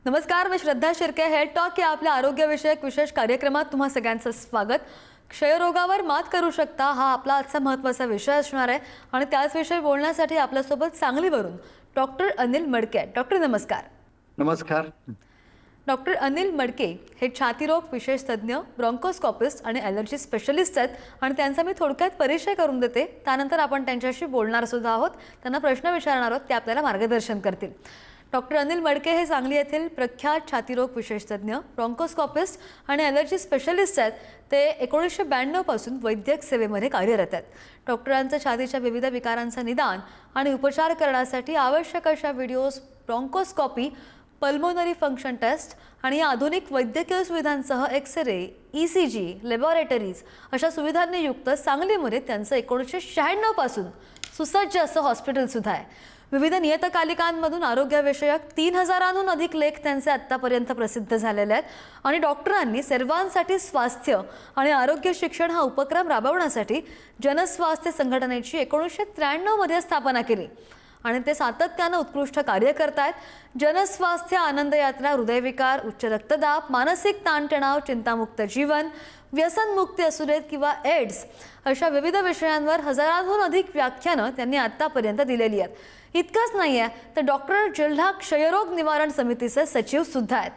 नमस्कार, मी श्रद्धा Shirke. Health talk या आपल्या आरोग्यविषयक विशेष कार्यक्रमात तुम्हा सगळ्यांचं स्वागत. क्षयरोगावर मात करू शकता हा आपला आजचा महत्त्वाचा विषय असणार आहे आणि त्याच विषयी बोलण्यासाठी आपल्यासोबत सांगलीवरून डॉक्टर अनिल मडके. डॉक्टर नमस्कार. नमस्कार. डॉक्टर अनिल मडके हे छातीरोग विशेष तज्ज्ञ, ब्रॉन्कोस्कॉपिस्ट आणि ॲलर्जी स्पेशलिस्ट आहेत आणि त्यांचा मी थोडक्यात परिचय करून देते. त्यानंतर आपण त्यांच्याशी बोलणार सुद्धा आहोत, त्यांना प्रश्न विचारणार आहोत, ते आपल्याला मार्गदर्शन करतील. डॉक्टर अनिल मडके हे सांगली येथील प्रख्यात छातीरोग विशेष तज्ज्ञ, ब्रॉन्कोस्कॉपिस्ट आणि ॲलर्जी स्पेशलिस्ट आहेत. ते 1992 पासून वैद्यक सेवेमध्ये कार्यरत आहेत. डॉक्टरांचं छातीच्या विविध विकारांचं निदान आणि उपचार करण्यासाठी आवश्यक अशा व्हिडिओज, ब्रॉन्कोस्कॉपी, पल्मोनरी फंक्शन टेस्ट आणि आधुनिक वैद्यकीय सुविधांसह एक्स-रे, ECG, लॅबॉरेटरीज अशा सुविधांनी युक्त सांगलीमध्ये त्यांचं 1996 पासून सुसज्ज असं हॉस्पिटलसुद्धा आहे. विविध नियतकालिकांमधून आरोग्यविषयक 3000हून अधिक लेख त्यांचे आत्तापर्यंत प्रसिद्ध झालेले आहेत आणि डॉक्टरांनी सर्वांसाठी स्वास्थ्य आणि आरोग्य शिक्षण हा उपक्रम राबवण्यासाठी जनस्वास्थ्य संघटनेची 1993 मध्ये स्थापना केली आणि ते सातत्यानं उत्कृष्ट कार्य करतायत. जनस्वास्थ्य आनंद यात्रा, हृदयविकार, उच्च रक्तदाब, मानसिक ताणतणाव, चिंतामुक्त जीवन, व्यसनमुक्ती असू देत किंवा एड्स अशा विविध विषयांवर हजारांहून अधिक व्याख्यानं त्यांनी आत्तापर्यंत दिलेली आहेत. इतकंच नाही आहे तर डॉक्टर जिल्हा क्षयरोग निवारण समितीचे सचिव सुद्धा आहेत.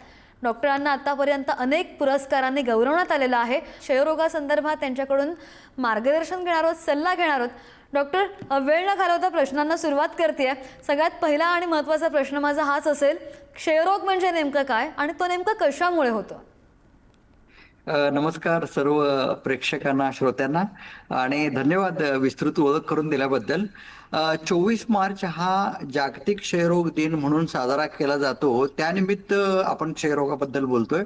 डॉक्टरांना आतापर्यंत अनेक पुरस्कारांनी गौरवण्यात आलेलं आहे. क्षयरोगासंदर्भात त्यांच्याकडून मार्गदर्शन घेणार आहोत, सल्ला घेणार आहोत. डॉक्टर, वेळ न घालवता प्रश्नांना सुरुवात करते. सगळ्यात पहिला आणि महत्त्वाचा प्रश्न माझा हाच असेल, क्षयरोग म्हणजे नेमकं काय आणि तो नेमकं कशामुळे होतो? नमस्कार सर्व प्रेक्षकांना, श्रोत्यांना आणि धन्यवाद विस्तृत ओळख करून दिल्याबद्दल. 24 मार्च हा जागतिक क्षयरोग दिन म्हणून साजरा केला जातो. त्यानिमित्त आपण क्षयरोगाबद्दल बोलतोय.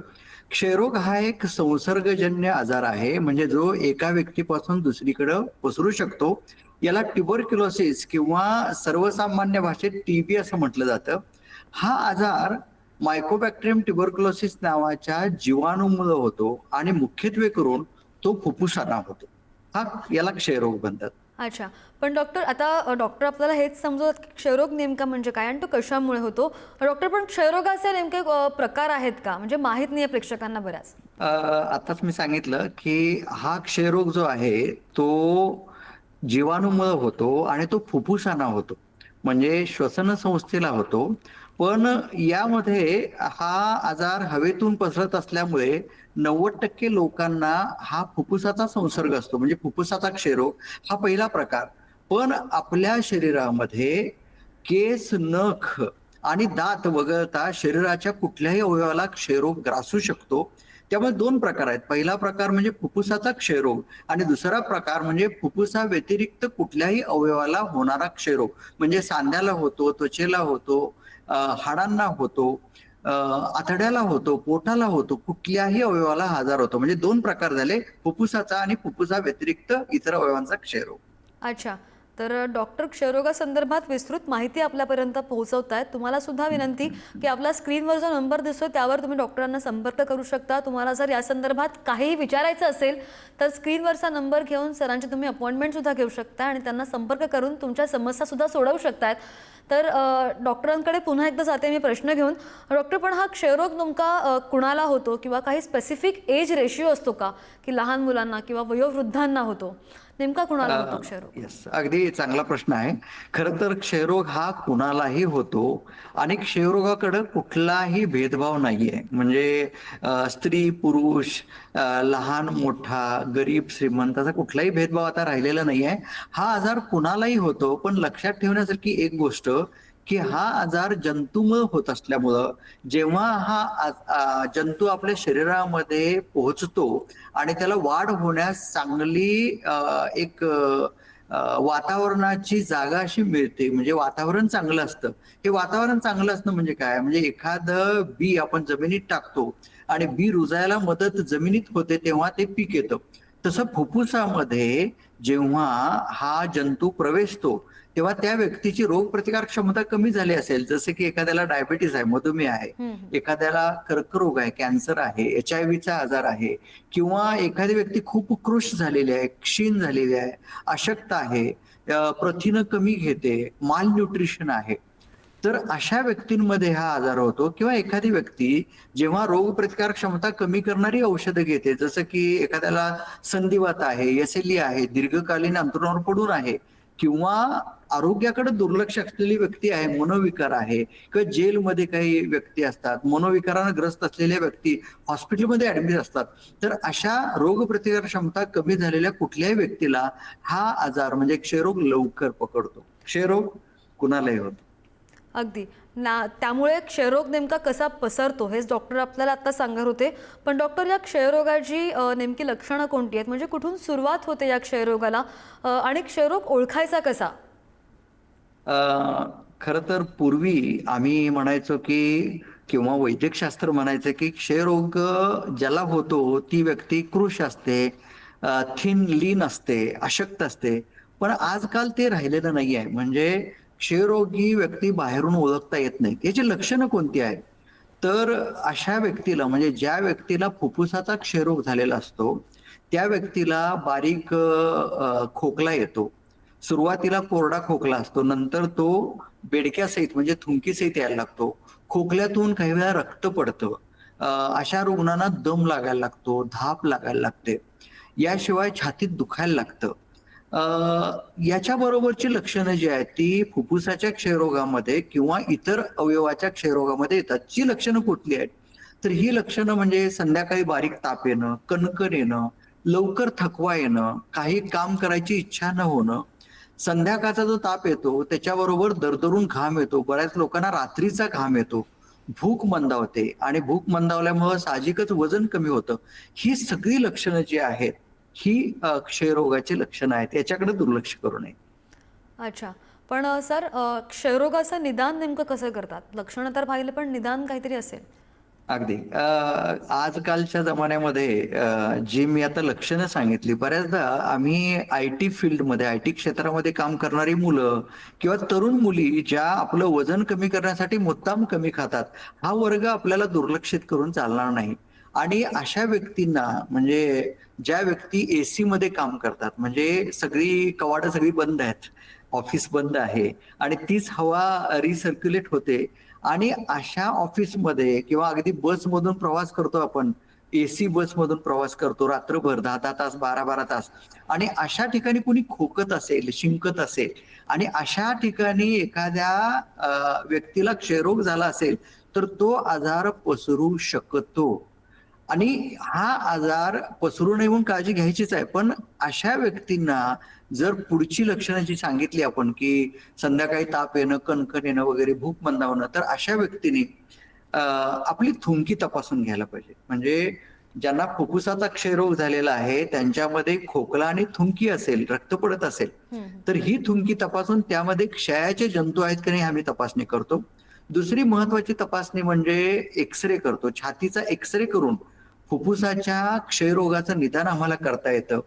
क्षयरोग हा एक संसर्गजन्य आजार आहे, म्हणजे जो एका व्यक्तीपासून दुसरीकडे पसरू शकतो. याला ट्युबरक्युलोसिस किंवा सर्वसामान्य भाषेत TB असं म्हटलं जातं. हा आजार मायकोबॅक्टेरियम ट्युबरक्युलोसिस नावाच्या जीवाणूमुळे होतो आणि मुख्यत्वे करून तो फुफ्फुसांना होतो. याला क्षयरोग म्हणतात. अच्छा, पण डॉक्टर, आता डॉक्टर आपल्याला हेच समजवतात की क्षयरोग नेमका म्हणजे काय आणि तो कशामुळे होतो. डॉक्टर, पण क्षयरोगाचे नेमके प्रकार आहेत का? म्हणजे माहीत नाही आहे प्रेक्षकांना बऱ्याच. आताच मी सांगितलं की हा क्षयरोग जो आहे तो जीवाणूमुळे होतो आणि तो फुफ्फुसांना होतो, म्हणजे श्वसन संस्थेला होतो. पण यामध्ये हा आजार हवेतून पसरत असल्यामुळे 90% लोकांना हा फुफ्फुसाचा संसर्ग असतो, म्हणजे फुफ्फुसाचा क्षयरोग हा पहिला प्रकार. पण आपल्या शरीरामध्ये केस, नख आणि दात वगळता शरीराच्या कुठल्याही अवयवाला क्षयरोग ग्रासू शकतो. त्यामुळे 2 प्रकार आहेत. पहिला प्रकार म्हणजे फुफ्फुसाचा क्षयरोग आणि दुसरा प्रकार म्हणजे फुफ्फुसा व्यतिरिक्त कुठल्याही अवयवाला होणारा क्षयरोग, म्हणजे सांध्याला होतो, त्वचेला होतो, हाडांना होतो, आतड्याला होतो, पोटाला होतो, कुठल्याही अवयवाला हा आजार होतो. म्हणजे 2 प्रकार झाले, फुफ्फुसाचा आणि फुफ्फुसा व्यतिरिक्त इतर अवयवांचा क्षयरोग. अच्छा, तर डॉक्टर क्षयरोगासंदर्भात विस्तृत माहिती आपल्यापर्यंत पोहोचवतायत. तुम्हाला सुद्धा विनंती की आपला स्क्रीनवर जो नंबर दिसतोय त्यावर तुम्ही डॉक्टरांना संपर्क करू शकता. तुम्हाला जर या संदर्भात काहीही विचारायचं असेल तर स्क्रीनवरचा नंबर घेऊन सरांची तुम्ही अपॉइंटमेंट सुद्धा घेऊ शकता आणि त्यांना संपर्क करून तुमच्या समस्या सुद्धा सोडवू शकतायत. तर डॉक्टरांकडे पुन्हा एकदा जाते मी प्रश्न घेऊन. डॉक्टर, पण हा क्षयरोग नेमका कुणाला होतो किंवा काही स्पेसिफिक एज रेशिओ असतो का, की लहान मुलांना किंवा वयोवृद्धांना होतो? नेमका कुणाला होतो क्षयरोग? येस, अगदी चांगला प्रश्न आहे. खरं तर क्षयरोग हा कुणालाही होतो आणि क्षयरोगाकडे कुठलाही भेदभाव नाहीये. म्हणजे स्त्री, पुरुष, लहान मोठा, गरीब श्रीमंत असा कुठलाही भेदभाव आता राहिलेला नाहीये. हा आजार कुणालाही होतो, पण लक्षात ठेवण्यासारखी एक गोष्ट की हा आजार जंतूमुळे होत असल्यामुळं जेव्हा हा जंतू आपल्या शरीरामध्ये पोहोचतो आणि त्याला वाढ होण्यास चांगली एक वातावरणाची जागा अशी मिळते, म्हणजे वातावरण चांगलं असतं. हे वातावरण चांगलं असणं म्हणजे काय, म्हणजे एखादं बी आपण जमिनीत टाकतो आणि बी रुजायला मदत जमिनीत होते तेव्हा ते पीक येतं. तसं फुफ्फुसामध्ये जेव्हा हा जंतू प्रवेशतो तेव्हा त्या व्यक्तीची रोगप्रतिकार क्षमता कमी झाली असेल, जसं की एखाद्याला डायबिटीस आहे, मधुमेह आहे, एखाद्याला कर्करोग आहे, कॅन्सर आहे, HIV आजार आहे, किंवा एखादी व्यक्ती खूप कृश झालेली आहे, क्षीण झालेली आहे, अशक्त आहे, प्रथिनं कमी घेते, माल न्यूट्रिशन आहे, तर अशा व्यक्तींमध्ये हा आजार होतो किंवा एखादी व्यक्ती जेव्हा रोगप्रतिकार क्षमता कमी करणारी औषधं घेते, जसं की एखाद्याला संधिवात आहे, एसएलई आहे, दीर्घकालीन अंथरुणावर पडून आहे किंवा आरोग्याकडे दुर्लक्ष असलेली व्यक्ती आहे, मनोविकार आहे किंवा जेलमध्ये काही व्यक्ती असतात, मनोविकारानं ग्रस्त असलेल्या व्यक्ती हॉस्पिटलमध्ये ऍडमिट असतात. तर अशा रोगप्रतिकार क्षमता कमी झालेल्या कुठल्याही व्यक्तीला हा आजार म्हणजे क्षयरोग लवकर पकडतो. क्षयरोग कुणालाही होतो. अगदी त्यामुळे क्षयरोग नेमका कसा पसरतो हेच डॉक्टर आपल्याला आता सांगणार होते. पण डॉक्टर, या क्षयरोगाची नेमकी लक्षणं कोणती आहेत? म्हणजे कुठून सुरुवात होते या क्षयरोगाला आणि क्षयरोग ओळखायचा कसा? खरं तर पूर्वी आम्ही म्हणायचो की किंवा वैद्यकशास्त्र म्हणायचं की क्षयरोग ज्याला होतो ती व्यक्ती कृश असते, थिन लीन असते, अशक्त असते. पण आजकाल ते राहिलेलं नाही आहे. म्हणजे क्षयरोगी व्यक्ती बाहेरून ओळखता येत नाही. याची लक्षणं कोणती आहेत? तर अशा व्यक्तीला म्हणजे ज्या व्यक्तीला फुफ्फुसाचा क्षयरोग झालेला असतो, त्या व्यक्तीला बारीक खोकला येतो. सुरुवातीला कोरडा खोकला असतो, नंतर तो बेडक्यासहित म्हणजे थुंकीसहित यायला लागतो. खोकल्यातून काही वेळा रक्त पडतं. अशा रुग्णांना दम लागायला लागतो, धाप लागायला लागते. याशिवाय छातीत दुखायला लागतं. अ, याच्या बरोबरची लक्षणं जी आहेत ती फुफ्फुसाच्या क्षयरोगामध्ये किंवा इतर अवयवाच्या क्षयरोगामध्ये येतात. जी लक्षणं कुठली आहेत? तर ही लक्षणं म्हणजे संध्याकाळी बारीक ताप येणं, कणकण येणं, लवकर थकवा येणं, काही काम करायची इच्छा न होणं, संध्याकाळचा जो ताप येतो त्याच्याबरोबर दरदरून घाम येतो. बऱ्याच लोकांना रात्रीचा घाम येतो. भूक मंदावते आणि भूक मंदावल्यामुळं साहजिकच वजन कमी होतं. ही सगळी लक्षणं जी आहेत, ही क्षयरोगाची लक्षणं आहेत. याच्याकडे दुर्लक्ष करू नये. अच्छा. पण सर, क्षयरोगाचं निदान नेमकं कसं करतात? लक्षणं तर पाहिले, पण निदान काहीतरी असेल? अगदी. आजकालच्या जमान्यामध्ये जी मी आता लक्षणं सांगितली, बऱ्याचदा आम्ही आय-टी फील्डमध्ये, आय-टी क्षेत्रामध्ये काम करणारी मुलं किंवा तरुण मुली ज्या आपलं वजन कमी करण्यासाठी मुद्दाम कमी खातात, हा वर्ग आपल्याला दुर्लक्षित करून चालणार नाही. आणि अशा व्यक्तींना म्हणजे ज्या व्यक्ती एसीमध्ये काम करतात, म्हणजे सगळी कवाटं सगळी बंद आहेत, ऑफिस बंद आहे आणि तीच हवा रिसर्क्युलेट होते आणि अशा ऑफिसमध्ये किंवा अगदी बसमधून प्रवास करतो आपण, एसी बसमधून प्रवास करतो रात्रभर 10-10 तास, 12-12 तास आणि अशा ठिकाणी कुणी खोकत असेल, शिंकत असेल आणि अशा ठिकाणी एखाद्या व्यक्तीला क्षयरोग झाला असेल, तर तो आजार पसरू शकतो. आणि हा आजार पसरू नये म्हणून काळजी घ्यायचीच आहे. पण अशा व्यक्तींना जर पुढची लक्षणं जी सांगितली आपण, की संध्याकाळी ताप येणं, कणकण येणं वगैरे, भूक मंदावणं, तर अशा व्यक्तीने आपली थुंकी तपासून घ्यायला पाहिजे. म्हणजे ज्यांना फुफ्फुसाचा क्षयरोग झालेला आहे, त्यांच्यामध्ये खोकला आणि थुंकी असेल, रक्त पडत असेल, तर ही थुंकी तपासून त्यामध्ये क्षयाचे जंतू आहेत की नाही आम्ही तपासणी करतो. दुसरी महत्वाची तपासणी म्हणजे एक्स-रे करतो. छातीचा एक्स-रे करून फुफ्फुसाच्या क्षयरोगाचं निदान आम्हाला करता येतं.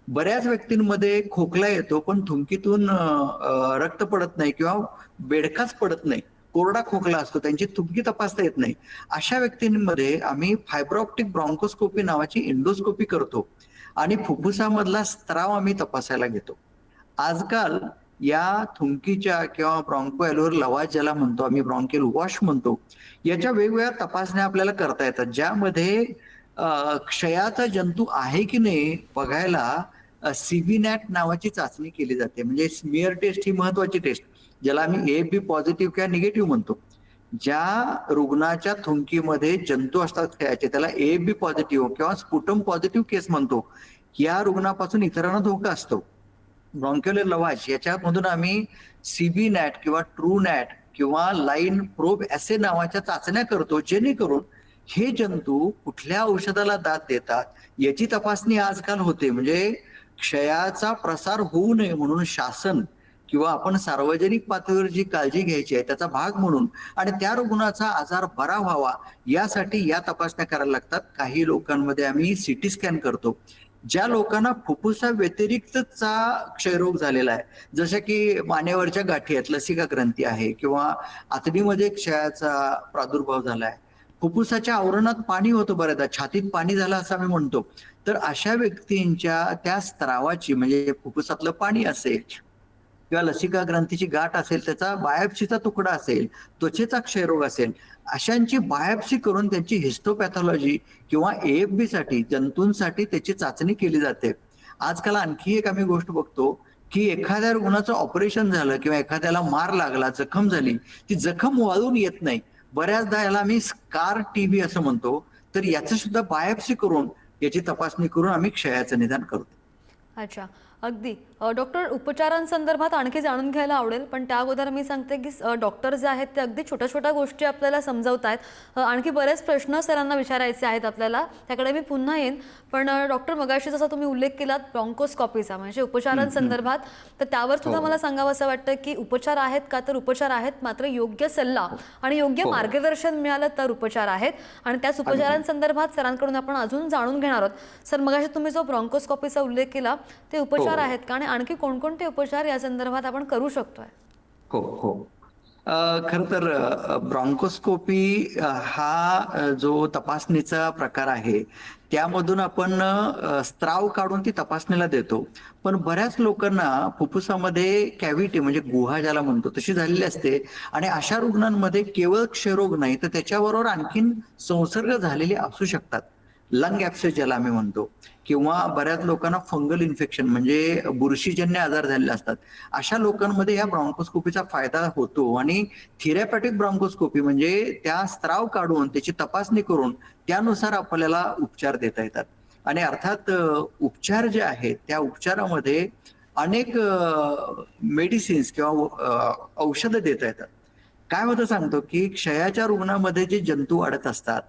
बऱ्याच व्यक्तींमध्ये खोकला येतो, पण थुंकीतून रक्त पडत नाही किंवा बेडकाच पडत नाही. कोरडा खोकला असतो, त्यांची थुंकी तपासता येत नाही. अशा व्यक्तींमध्ये आम्ही फायबर ऑप्टिक ब्रॉन्कोस्कोपी नावाची एंडोस्कोपी करतो आणि फुफ्फुसामधला स्त्राव आम्ही तपासायला घेतो. आजकाल या थुंकीच्या किंवा ब्रॉन्को अल्व्हेओलर लवाज ज्याला म्हणतो आम्ही, ब्रॉन्कियल वॉश म्हणतो, याच्या वेगवेगळ्या तपासण्या आपल्याला करता येतात, ज्यामध्ये क्षयाचा जंतू आहे की नाही बघायला सीबी नॅट नावाची चाचणी केली जाते. म्हणजे स्मिअर टेस्ट ही महत्वाची टेस्ट, ज्याला आम्ही ए बी पॉझिटिव्ह किंवा निगेटिव्ह म्हणतो. ज्या रुग्णाच्या थुंकीमध्ये जंतू असतात क्षयाचे त्याला ए बी पॉझिटिव्ह किंवा स्पुटम पॉझिटिव्ह केस म्हणतो. या रुग्णापासून इतरांना धोका असतो. ब्रॉन्क्युलर लवाज याच्यामधून आम्ही सीबी नॅट किंवा ट्रू नॅट किंवा लाईन प्रोब ऍसे नावाच्या चाचण्या करतो, जेणेकरून हे जंतू कुठल्या औषधाला दाद देतात याची तपासणी आजकाल होते. म्हणजे क्षयाचा प्रसार होऊ नये म्हणून शासन किंवा आपण सार्वजनिक पातळीवर जी काळजी घ्यायची आहे त्याचा भाग म्हणून आणि त्या रुग्णाचा आजार बरा व्हावा यासाठी या तपासण्या करायला लागतात. काही लोकांमध्ये आम्ही सिटी स्कॅन करतो. ज्या लोकांना फुफ्फुसा व्यतिरिक्तचा क्षयरोग झालेला आहे, जसं की मानेवरच्या गाठी आहेत, लसिका ग्रंथी आहे किंवा आतडीमध्ये क्षयाचा प्रादुर्भाव झालाय, फुफ्फुसाच्या आवरणात पाणी होतं, बऱ्याचदा छातीत पाणी झालं असं आम्ही म्हणतो, तर अशा व्यक्तींच्या त्या स्त्रावाची म्हणजे फुफ्फुसातलं पाणी असेल किंवा लसिका ग्रंथीची गाठ असेल, त्याचा बायोप्सीचा तुकडा असेल, त्वचेचा क्षयरोग असेल, अशांची बायोप्सी करून त्यांची हिस्टोपॅथॉलॉजी किंवा AFB साठी जंतूंसाठी त्याची चाचणी केली जाते. आजकाल आणखी एक आम्ही गोष्ट बघतो की एखाद्या रुग्णाचं ऑपरेशन झालं किंवा एखाद्याला मार लागला, जखम झाली, ती जखम वळून येत नाही. बऱ्याचदा याला आम्ही स्कार टीबी असं म्हणतो. तर याचं सुद्धा बायोप्सी करून याची तपासणी करून आम्ही क्षयाचं निदान करतो. अच्छा, अगदी. डॉक्टर, उपचारांसंदर्भात आणखी जाणून घ्यायला आवडेल, पण त्या अगोदर मी सांगते की डॉक्टर जे आहेत ते अगदी छोट्या छोट्या गोष्टी आपल्याला समजावत आहेत. आणखी बरेच प्रश्न सरांना विचारायचे आहेत आपल्याला, त्याकडे मी पुन्हा येईन. पण डॉक्टर, मगाशी जसा तुम्ही उल्लेख केलात ब्रॉन्कोस्कॉपीचा, म्हणजे उपचारांसंदर्भात, तर त्यावर सुद्धा मला सांगावं असं वाटतं की उपचार आहेत का, तर उपचार आहेत, मात्र योग्य सल्ला आणि योग्य मार्गदर्शन मिळालं तर उपचार आहेत. आणि त्याच उपचारांसंदर्भात सरांकडून आपण अजून जाणून घेणार आहोत. सर, मगाशी तुम्ही जो ब्रॉन्कोस्कॉपीचा उल्लेख केला, ते उपचार आहेत का, आणि आणखी कोणकोणते उपचार या संदर्भात आपण करू शकतोय? हो हो. खरं तर ब्रॉन्कोस्कोपी हा जो तपासणीचा प्रकार आहे, त्यामधून आपण स्त्राव काढून ती तपासणीला देतो. पण बऱ्याच लोकांना फुफ्फुसामध्ये कॅव्हिटी म्हणजे गुहा ज्याला म्हणतो तशी झालेली असते, आणि अशा रुग्णांमध्ये केवळ क्षयरोग नाही तर त्याच्याबरोबर आणखीन संसर्ग झालेले असू शकतात. लंग ऍब्सेस ज्याला आम्ही म्हणतो, किंवा बऱ्याच लोकांना फंगल इन्फेक्शन म्हणजे बुरशीजन्य आजार झालेले असतात. अशा लोकांमध्ये या ब्रॉन्कोस्कोपीचा फायदा होतो. आणि थेरॅपॅटिक ब्रॉन्कोस्कोपी म्हणजे त्या स्त्राव काढून त्याची तपासणी करून त्यानुसार आपल्याला उपचार देता येतात. आणि अर्थात उपचार जे आहेत त्या उपचारामध्ये अनेक मेडिसिन्स किंवा औषधं देता येतात. काय होतं सांगतो की क्षयाच्या रुग्णामध्ये जे जंतू वाढत असतात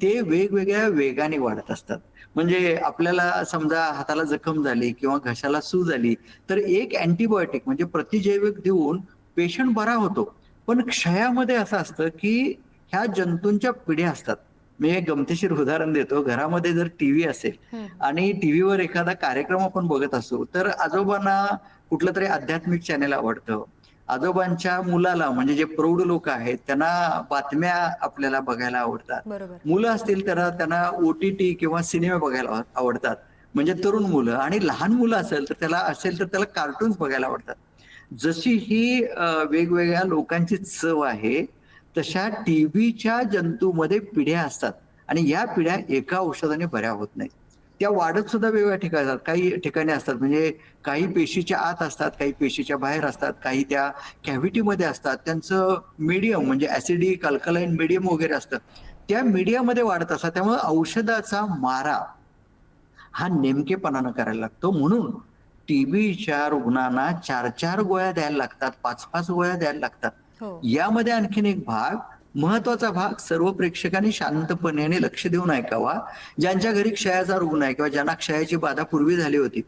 ते वेगवेगळ्या वेगाने वाढत असतात. म्हणजे आपल्याला समजा हाताला जखम झाली किंवा घशाला सूज झाली तर एक अँटीबायोटिक म्हणजे प्रतिजैविक देऊन पेशंट बरा होतो. पण क्षयामध्ये असं असतं की ह्या जंतूंच्या पिढ्या असतात. मी एक गमतीशीर उदाहरण देतो. घरामध्ये जर टीव्ही असेल आणि टीव्हीवर एखादा कार्यक्रम आपण बघत असू, तर आजोबांना कुठलं तरी आध्यात्मिक चॅनेल आवडतं. आजोबांच्या मुलाला म्हणजे जे प्रौढ लोक आहेत त्यांना बातम्या आपल्याला बघायला आवडतात. बरोबर. मुलं असतील तर त्यांना OTT किंवा सिनेमा बघायला आवडतात, म्हणजे तरुण मुलं. आणि लहान मुलं असेल तर त्याला कार्टून्स बघायला आवडतात. जशी ही वेगवेगळ्या लोकांची चव आहे, तशा टीबीच्या जंतूमध्ये पिढ्या असतात, आणि या पिढ्या एका औषधाने बऱ्या होत नाहीत. त्या वाढत सुद्धा वेगवेगळ्या ठिकाणी असतात. काही ठिकाणी असतात म्हणजे काही पेशीच्या आत असतात, काही पेशीच्या बाहेर असतात, काही त्या कॅव्हिटीमध्ये असतात. त्यांचं मीडियम म्हणजे ऍसिडिक अल्कलाईन मीडियम वगैरे असतं, त्या मीडियामध्ये वाढत असतात. त्यामुळे औषधाचा मारा हा नेमकेपणानं करायला लागतो. म्हणून टीबीच्या रुग्णांना 4-4 गोळ्या द्यायला लागतात, 5-5 गोळ्या द्यायला लागतात. हो. यामध्ये आणखीन एक महत्वाचा भाग सर्व प्रेक्षकांनी शांतपणे आणि लक्ष देऊन ऐकावा. ज्यांच्या घरी क्षयाचा रुग्ण आहे किंवा ज्यांना क्षयाची बाधा पूर्वी झाली होती,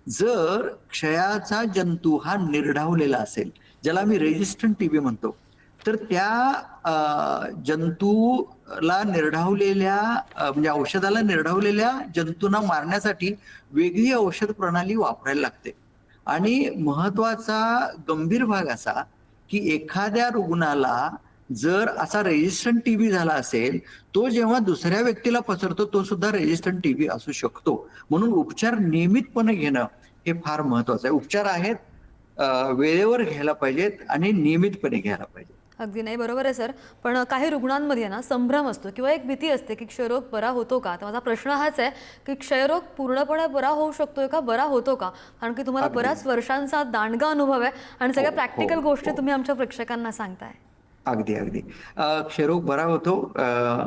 जर क्षयाचा जंतू हा निर्ढावलेला असेल, ज्याला आम्ही रेजिस्टंट टीबी म्हणतो, तर त्या जंतूला निर्ढावलेल्या म्हणजे औषधाला निर्ढावलेल्या जंतूंना मारण्यासाठी वेगळी औषध प्रणाली वापरायला लागते. आणि महत्वाचा गंभीर भाग असा की एखाद्या रुग्णाला जर असा रेजिस्टंट टीबी झाला असेल, तो जेव्हा दुसऱ्या व्यक्तीला पसरतो तो सुद्धा रेजिस्टंट टीबी असू शकतो. म्हणून उपचार नियमितपणे घेणं हे फार महत्वाचं आहे. उपचार आहेत, वेळेवर घ्यायला पाहिजेत आणि नियमितपणे घ्यायला पाहिजे. अगदी नाही, बरोबर आहे सर. पण काही रुग्णांमध्ये ना संभ्रम असतो किंवा एक भीती असते की क्षयरोग बरा होतो का. तर माझा प्रश्न हाच आहे की क्षयरोग पूर्णपणे बरा होऊ शकतोय का, बरा होतो का? कारण की तुम्हाला बऱ्याच वर्षांचा दांडगा अनुभव आहे आणि सगळ्या प्रॅक्टिकल गोष्टी तुम्ही आमच्या प्रेक्षकांना सांगताय. अगदी अगदी. क्षयरोग बरा होतो.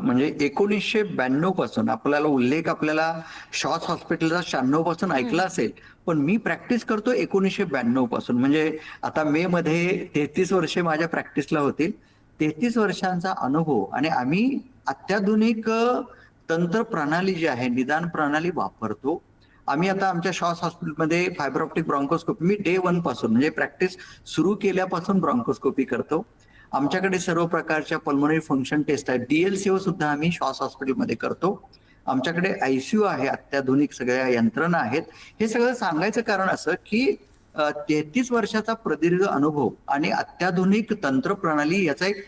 म्हणजे 1992 पासून आपल्याला शॉस हॉस्पिटलचा 96 पासून ऐकला असेल, पण मी प्रॅक्टिस करतो 1992 पासून. म्हणजे आता मे मध्ये 33 वर्षे माझ्या प्रॅक्टिसला होतील. 33 वर्षांचा अनुभव, आणि आम्ही अत्याधुनिक तंत्र प्रणाली जी आहे, निदान प्रणाली वापरतो. आम्ही आता आमच्या शॉस हॉस्पिटलमध्ये फायबर ऑप्टिक ब्रॉन्कोस्कोपी मी डे 1 पासून म्हणजे प्रॅक्टिस सुरू केल्यापासून ब्रॉन्कोस्कोपी करतो. आमच्याकडे सर्व प्रकारच्या पल्मोनरी फंक्शन टेस्ट आहेत. DLCO सुद्धा आम्ही शॉस हॉस्पिटलमध्ये करतो. आमच्याकडे ICU आहे, अत्याधुनिक सगळ्या यंत्रणा आहेत. हे सगळं सांगायचं कारण असं की 33 वर्षाचा प्रदीर्घ अनुभव आणि अत्याधुनिक तंत्र प्रणाली याचा एक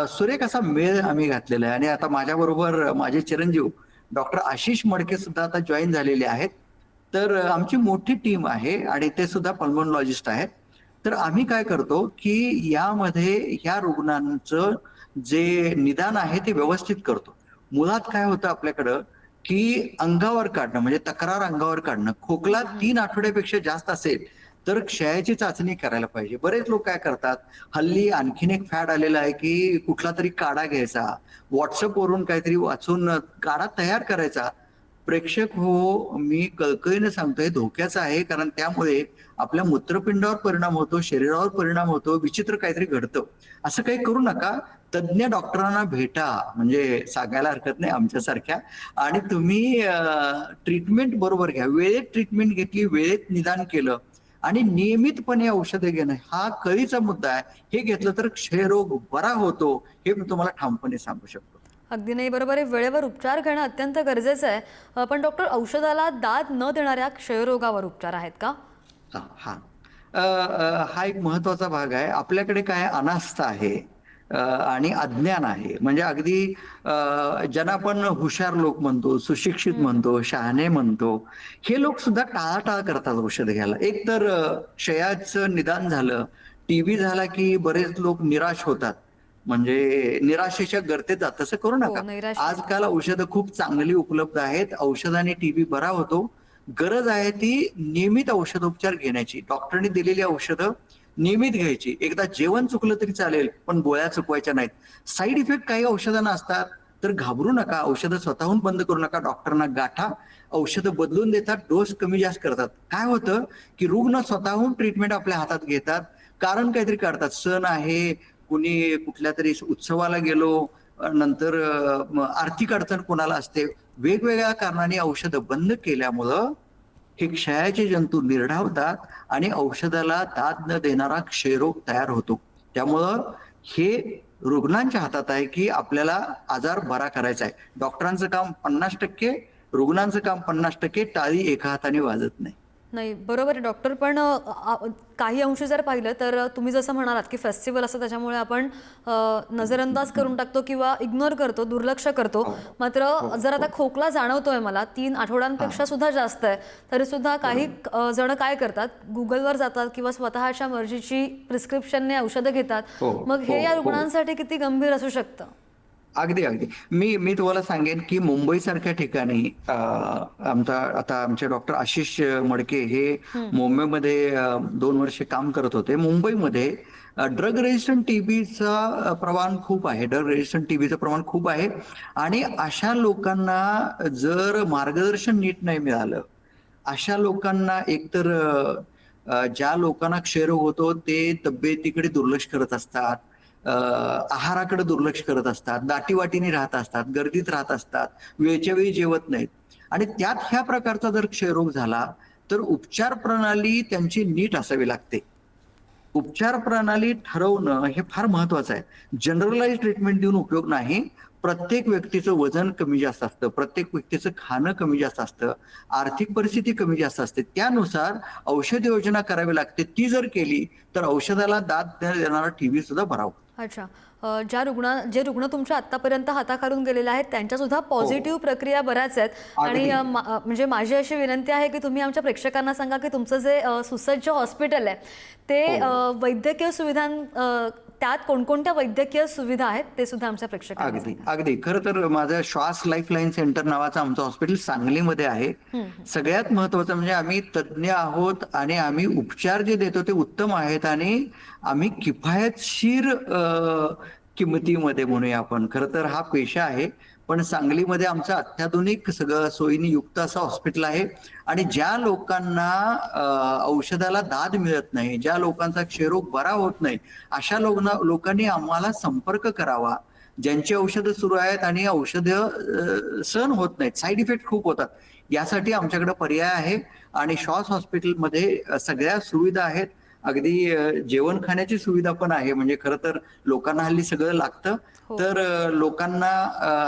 सुरेख असा मेळ आम्ही घातलेला आहे. आणि आता माझ्याबरोबर माझे चिरंजीव डॉक्टर आशिष मडके सुद्धा आता जॉईन झालेले आहेत. तर आमची मोठी टीम आहे आणि ते सुद्धा पल्मोनॉलॉजिस्ट आहेत. तर आम्ही काय करतो, की यामध्ये ह्या रुग्णांचं जे निदान आहे ते व्यवस्थित करतो. मुळात काय होतं आपल्याकडं, की अंगावर काढणं म्हणजे तक्रार अंगावर काढणं. खोकला 3 आठवड्यापेक्षा जास्त असेल, तर क्षयाची चाचणी करायला पाहिजे. बरेच लोक काय करतात, हल्ली आणखीन एक फॅड आलेला आहे, की कुठलातरी काढा घ्यायचा, WhatsAppवरून काहीतरी वाचून काढा तयार करायचा. प्रेक्षक हो, मी कळकळीने सांगतोय धोक्याचं आहे, कारण त्यामुळे आपल्या मूत्रपिंडावर परिणाम होतो, शरीरावर परिणाम होतो, विचित्र काहीतरी घडतं. असं काही करू नका. तज्ञ डॉक्टरांना भेटा, म्हणजे सांगायला हरकत नाही आमच्यासारख्या, आणि तुम्ही ट्रीटमेंट बरोबर घ्या. वेळेत ट्रीटमेंट घेतली, वेळेत निदान केलं आणि नियमितपणे औषधं घेणं हा कळीचा मुद्दा आहे. हे घेतलं तर क्षयरोग बरा होतो, हे मी तुम्हाला ठामपणे सांगू शकतो. अगदी नाही, बरोबर आहे. वेळेवर उपचार घेणं अत्यंत गरजेचं आहे. पण डॉक्टर, औषधाला दाद न देणाऱ्या क्षयरोगावर उपचार आहेत का? हां, हां. हा एक महत्वाचा भाग आहे. आपल्याकडे काय अनास्था आहे आणि अज्ञान आहे. म्हणजे अगदी ज्यांना आपण हुशार लोक म्हणतो, सुशिक्षित म्हणतो, शहाणे म्हणतो, हे लोक सुद्धा टाळाटाळ करतात औषध घ्यायला. एक तर क्षयाचं निदान झालं, टीबी झाला की बरेच लोक निराश होतात. म्हणजे निराशेच्या गर्तेत जातात. तसं करू हो, नका. नैराश्य होतं. आजकाल औषधं खूप चांगली उपलब्ध आहेत. औषधाने टीबी बरा होतो. गरज आहे ती नियमित औषधोपचार घेण्याची. डॉक्टरने दिलेली औषधं नियमित घ्यायची. एकदा जेवण चुकलं तरी चालेल, पण गोळ्या चुकवायच्या नाहीत. साईड इफेक्ट काही औषधांना असतात, तर घाबरू नका. औषधं स्वतःहून बंद करू नका. डॉक्टरांना गाठा. औषधं बदलून देतात, डोस कमी जास्त करतात. काय होतं, की रुग्ण स्वतःहून ट्रीटमेंट आपल्या हातात घेतात. कारण काहीतरी काढतात. सण आहे, कुणी कुठल्या तरी उत्सवाला गेलो, नंतर आर्थिक अडचण कोणाला असते. वेगवेगळ्या कारणाने औषधं बंद केल्यामुळं हे क्षयाचे जंतू निर्ढावतात आणि औषधाला दाद न देणारा क्षयरोग तयार होतो. त्यामुळं हे रुग्णांच्या हातात आहे, की आपल्याला आजार बरा करायचा आहे. डॉक्टरांचं काम 50%, रुग्णांचं काम 50%. टाळी एका हाताने वाजत नाही. नाही, बरोबर आहे डॉक्टर. पण काही अंशी जर पाहिलं तर तुम्ही जसं म्हणालात की फेस्टिवल असतं त्याच्यामुळे आपण नजरअंदाज करून टाकतो किंवा इग्नोर करतो, दुर्लक्ष करतो. हो, मात्र हो, जर आता हो. खोकला जाणवतोय मला 3 आठवड्यांपेक्षा सुद्धा जास्त आहे, तरी सुद्धा काही जण काय करतात, गुगलवर जातात किंवा स्वतःच्या मर्जीची प्रिस्क्रिप्शनने औषधं घेतात. हो, मग हो, हे या हो. रुग्णांसाठी किती गंभीर असू शकतं? अगदी, अगदी. मी तुम्हाला सांगेन, की मुंबईसारख्या ठिकाणी आता आमचे डॉक्टर आशिष मडके हे मुंबईमध्ये 2 वर्ष काम करत होते. मुंबईमध्ये ड्रग रेझिस्टंट टीबीचा प्रमाण खूप आहे. ड्रग रेझिस्टंट टीबीचं प्रमाण खूप आहे आणि अशा लोकांना जर मार्गदर्शन नीट नाही मिळालं, अशा लोकांना एकतर ज्या लोकांना क्षयरोग होतो ते तब्येतीकडे दुर्लक्ष करत असतात. आहाराकडे दुर्लक्ष करत असतात, दाटीवाटीने राहत असतात, गर्दीत राहत असतात, वेळच्या वेळी जेवत नाहीत आणि त्यात ह्या प्रकारचा जर क्षयरोग झाला, तर उपचार प्रणाली त्यांची नीट असावी लागते. उपचार प्रणाली ठरवणं हे फार महत्वाचं आहे. जनरलाइज ट्रीटमेंट देऊन उपयोग नाही. प्रत्येक व्यक्तीचं वजन कमी जास्त असतं, प्रत्येक व्यक्तीचं खाणं कमी जास्त असतं, आर्थिक परिस्थिती कमी जास्त असते. त्यानुसार औषध योजना करावी लागते. ती जर केली तर औषधाला दाद देणारा टीबी सुद्धा बरा होतो. अच्छा. जे रुग्ण तुमच्या आत्तापर्यंत हाताखालून गेलेले आहेत त्यांच्यासुद्धा हो, पॉझिटिव्ह प्रक्रिया बऱ्याच आहेत. आणि अगदी. म्हणजे माझी अशी विनंती आहे की तुम्ही आमच्या प्रेक्षकांना सांगा की तुमचं जे सुसज्ज हॉस्पिटल आहे ते हो. वैद्यकीय त्यात कोणकोणत्या वैद्यकीय सुविधा आहेत ते सुद्धा आमच्या प्रेक्षकांना अगदी, सांगा. अगदी. खरं तर माझं श्वास लाईफलाईन सेंटर नावाचं आमचं हॉस्पिटल सांगलीमध्ये आहे. सगळ्यात महत्वाचं म्हणजे आम्ही तज्ञ आहोत आणि आम्ही उपचार जे देतो ते उत्तम आहेत आणि आम्ही किफायतशीर किमतीमध्ये म्हणूया आपण. खरं तर हा पेशा आहे. पण सांगलीमध्ये आमचं अत्याधुनिक सगळं सोयीने युक्त असं हॉस्पिटल आहे आणि ज्या लोकांना औषधाला दाद मिळत नाही, ज्या लोकांचा क्षयरोग बरा होत नाही, अशा लोकांनी आम्हाला संपर्क करावा. ज्यांची औषधं सुरू आहेत आणि औषधं सहन होत नाहीत, साईड इफेक्ट खूप होतात. यासाठी आमच्याकडे पर्याय आहे आणि श्वास हॉस्पिटलमध्ये सगळ्या सुविधा आहेत. अगदी जेवण खाण्याची सुविधा पण आहे. म्हणजे खरं तर लोकांना हल्ली सगळं लागतं. हो. तर लोकांना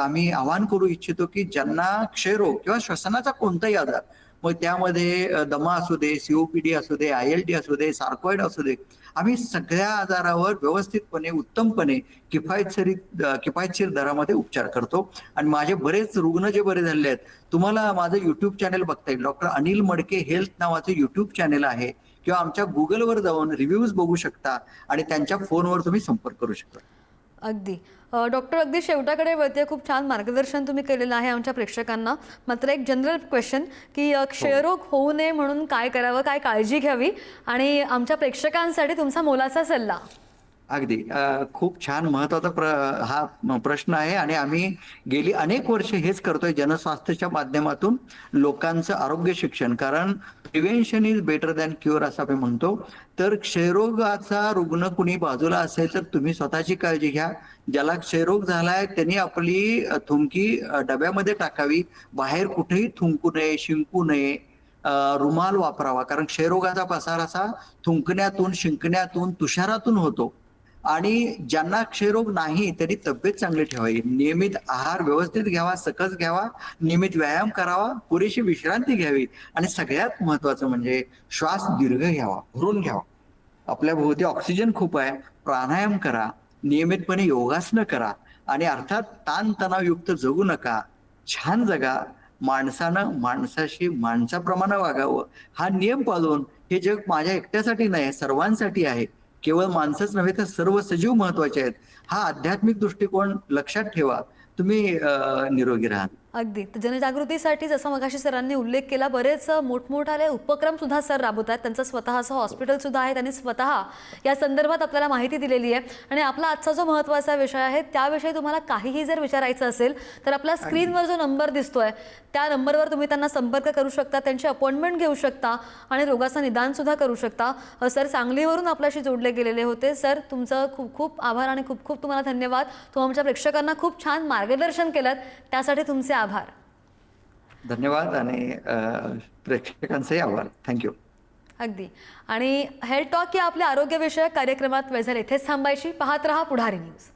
आम्ही आवाहन करू इच्छितो, की ज्यांना क्षयरोग किंवा श्वसनाचा कोणताही आजार, मग त्यामध्ये दमा असू दे, सीओपीडी असू दे, ILD असू दे, सार्कोइड असू दे, आम्ही सगळ्या आजारावर व्यवस्थितपणे, उत्तमपणे, किफायतशीर दरामध्ये उपचार करतो. आणि माझे बरेच रुग्ण जे बरे झाले आहेत, तुम्हाला माझं युट्यूब चॅनल बघता येईल. डॉक्टर अनिल मडके हेल्थ नावाचं युट्यूब चॅनल आहे, किंवा आमच्या गुगलवर जाऊन रिव्ह्यूज बघू शकता आणि त्यांच्या फोनवर तुम्ही संपर्क करू शकता. अगदी डॉक्टर, अगदी शेवटाकडे वळते. खूप छान मार्गदर्शन तुम्ही केलेलं आहे आमच्या प्रेक्षकांना. मात्र एक जनरल क्वेश्चन की क्षयरोग होऊ नये म्हणून काय करावं, काय काळजी घ्यावी आणि आमच्या प्रेक्षकांसाठी तुमचा मोलाचा सल्ला. अगदी खूप छान महत्वाचा हा प्रश्न आहे आणि आम्ही गेली अनेक वर्ष हेच करतोय जनस्वास्थ्याच्या माध्यमातून लोकांचं आरोग्य शिक्षण. कारण prevention is better than cure असं आपण म्हणतो. तर क्षयरोगाचा रुग्ण कुणी बाजूला असेल तर तुम्ही स्वतःची काळजी घ्या. ज्याला क्षयरोग झालाय त्यांनी आपली थुंकी डब्यामध्ये टाकावी, बाहेर कुठेही थुंकू नये, शिंकू नये, रुमाल वापरावा. कारण क्षयरोगाचा पसार असा थुंकण्यातून, शिंकण्यातून, तुषारातून होतो. आणि ज्यांना क्षयरोग नाही त्यांनी तब्येत चांगली ठेवावी, नियमित आहार व्यवस्थित घ्यावा, सकस घ्यावा, नियमित व्यायाम करावा, पुरेशी विश्रांती घ्यावी आणि सगळ्यात महत्वाचं म्हणजे श्वास दीर्घ घ्यावा, भरून घ्यावा. आपल्या भोवती ऑक्सिजन खूप आहे. प्राणायाम करा, नियमितपणे योगासनं करा आणि अर्थात ताणतणावयुक्त जगू नका, छान जगा. माणसानं माणसाशी माणसाप्रमाणे वागावं हा नियम पाळून हे जग माझ्या एकट्यासाठी नाही, सर्वांसाठी आहे. केवळ माणसंच नव्हे तर सर्व सजीव महत्वाचे आहेत. हा आध्यात्मिक दृष्टिकोन लक्षात ठेवा. तुम्ही निरोगी राहा. अगदी. तर जनजागृतीसाठी जसं मगाशी सरांनी उल्लेख केला, बरेच मोठमोठाले उपक्रम सुद्धा सर राबवतात. त्यांचं स्वतःचं हॉस्पिटल सुद्धा आहे. त्यांनी स्वतः या संदर्भात आपल्याला माहिती दिलेली आहे. आणि आपला आजचा जो महत्त्वाचा विषय आहे त्याविषयी तुम्हाला काहीही जर विचारायचं असेल तर आपल्या स्क्रीनवर जो नंबर दिसतोय त्या नंबरवर तुम्ही त्यांना संपर्क करू शकता, त्यांची अपॉइंटमेंट घेऊ शकता आणि रोगाचं निदान सुद्धा करू शकता. सर सांगलीवरून आपल्याशी जोडले गेलेले होते. सर, तुमचं खूप खूप आभार आणि खूप खूप तुम्हाला धन्यवाद. तुम्ही आमच्या प्रेक्षकांना खूप छान मार्गदर्शन केलं, त्यासाठी तुमचे आभार. धन्यवाद आणि प्रेक्षकांचेही आभार. थँक्यू. अगदी. आणि हेल्थ टॉक या आपल्या आरोग्यविषयक कार्यक्रमात वेळ झाली इथेच थांबायची. पाहत रहा पुढारी न्यूज.